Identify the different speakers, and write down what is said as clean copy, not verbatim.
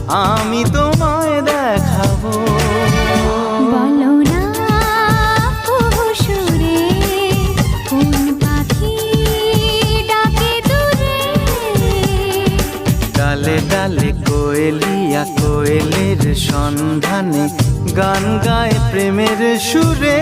Speaker 1: আমি তোমায় দেখাবো।
Speaker 2: বলো না সুরে কোন পাখি ডাকে দূরে।
Speaker 1: ডালে ডালে কোয়েলিয়া কোয়েলের সন্ধানে গান গায় প্রেমের সুরে।